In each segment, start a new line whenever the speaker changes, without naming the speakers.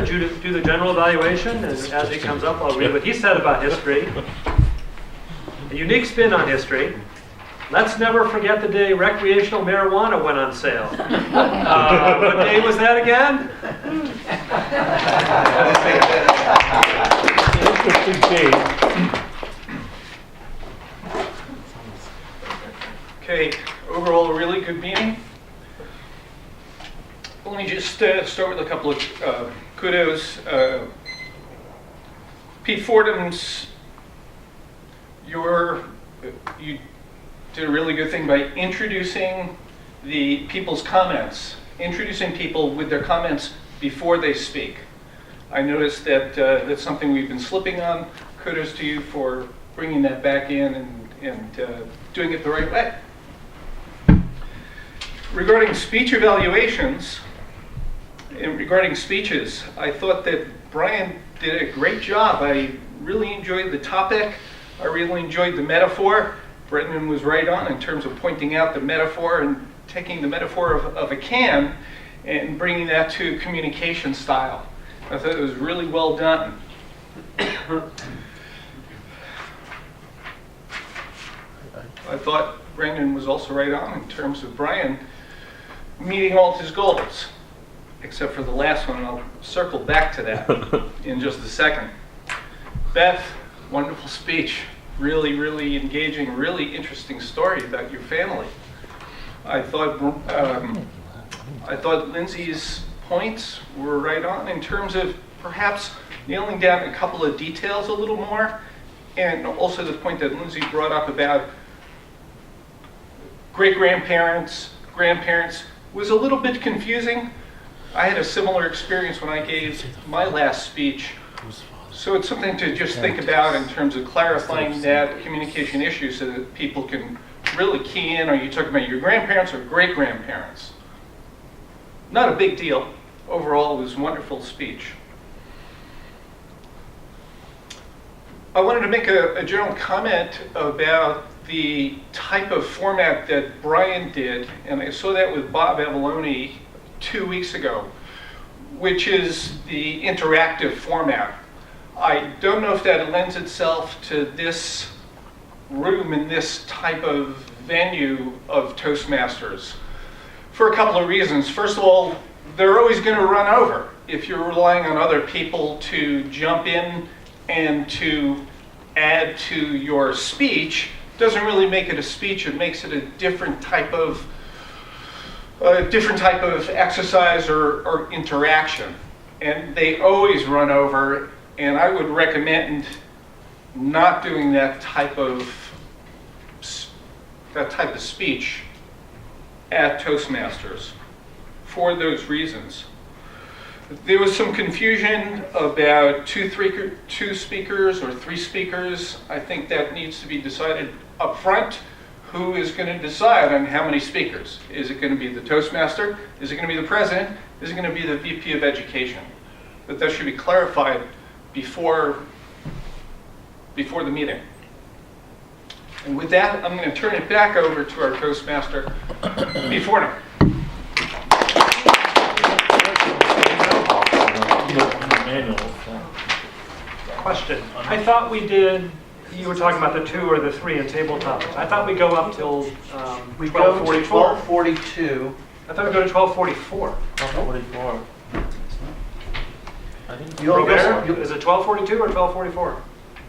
Do the general evaluation, and as he comes up, I'll read what he said about history. A unique spin on history. Let's never forget the day recreational marijuana went on sale. What day was that again?
Okay, overall a really good meeting. Let me just start with a couple of kudos. Pete Fordham's, you did a really good thing by introducing the people's comments, introducing people with their comments before they speak. I noticed that that's something we've been slipping on. Kudos to you for bringing that back in and doing it the right way. Regarding speech evaluations, and regarding speeches, I thought that Brian did a great job. I really enjoyed the topic. I really enjoyed the metaphor. Brendan was right on in terms of pointing out the metaphor and taking the metaphor of a can and bringing that to communication style. I thought it was really well done. I thought Brendan was also right on in terms of Brian meeting all his goals, except for the last one, and I'll circle back to that in just a second. Beth, wonderful speech. Really, really engaging, really interesting story about your family. I thought Lindsay's points were right on in terms of perhaps nailing down a couple of details a little more, and also the point that Lindsay brought up about great-grandparents, grandparents, was a little bit confusing. I had a similar experience when I gave my last speech. So it's something to just think about in terms of clarifying that communication issue so that people can really key in. Are you talking about your grandparents or great-grandparents? Not a big deal. Overall, it was a wonderful speech. I wanted to make a general comment about the type of format that Brian did, and I saw that with Bob Avalone 2 weeks ago, which is the interactive format. I don't know if that lends itself to this room and this type of venue of Toastmasters for a couple of reasons. First of all, they're always going to run over. If you're relying on other people to jump in and to add to your speech, doesn't really make it a speech. It makes it a different type of exercise or interaction. And they always run over. And I would recommend not doing that type of speech at Toastmasters for those reasons. There was some confusion about two speakers or three speakers. I think that needs to be decided up front. Who is going to decide on how many speakers? Is it going to be the Toastmaster? Is it going to be the president? Is it going to be the VP of Education? But that should be clarified before the meeting. And with that, I'm going to turn it back over to our Toastmaster, Pete Fordham.
Question. I thought we did, you were talking about the 2 or the 3 in table topics. I thought we go up till
we go to
12:44.
12:42.
I thought we go to 12:44.
12:44.
Robert, is it 12:42 or 12:44?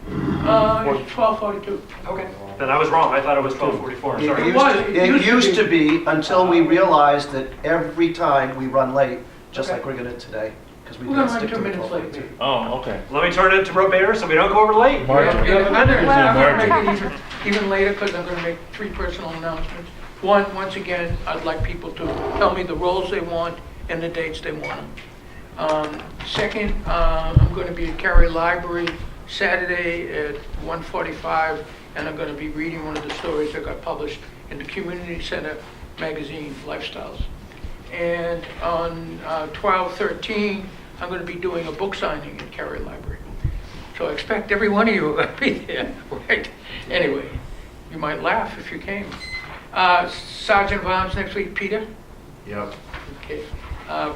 12:42.
Okay, then I was wrong. I thought it was 12:44. Sorry.
It used to be until we realized that every time we run late, just like we're going to today, because we
We're
didn't
gonna
stick
run
to
2
the
minutes
12:42.
late.
Oh, okay.
Let me turn it to Robert so we don't go over late.
Margin.
I'm
There's a margin.
gonna make it even later because I'm gonna make 3 personal announcements. Once again, I'd like people to tell me the roles they want and the dates they want them. Second, I'm gonna be at Cary Library Saturday at 1:45, and I'm gonna be reading one of the stories that got published in the Community Center magazine, Lifestyles. And on 12/13, I'm going to be doing a book signing at Cary Library. So I expect every one of you will be there, right? Anyway, you might laugh if you came. Sergeant of Arms next week, Peter?
Yep.
Okay.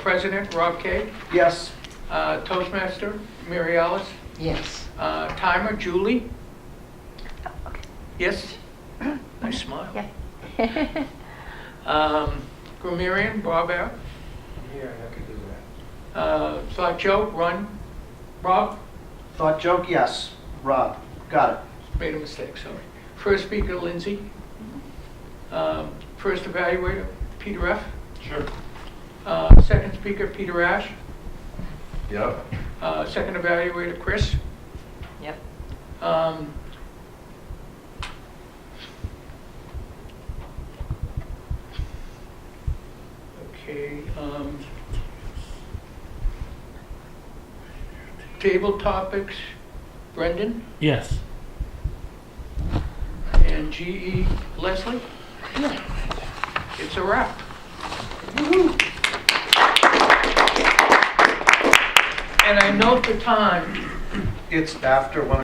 President, Rob Kay?
Yes.
Toastmaster, Mary Alice.
Yes.
Timer, Julie. Yes? Nice smile.
Yeah.
Grammarian, Bob Al.
Yeah, I could do that.
Thought joke, Run. Rob?
Thought joke, yes. Rob, got it.
Made a mistake, sorry. First speaker, Lindsay. First evaluator, Peter F.
Sure.
Second speaker, Peter Ash.
Yep.
Second evaluator, Chris.
Yep.
Okay. Table topics, Brendan
Yes.
and GE Leslie. It's a wrap. And I note the time.
It's after 1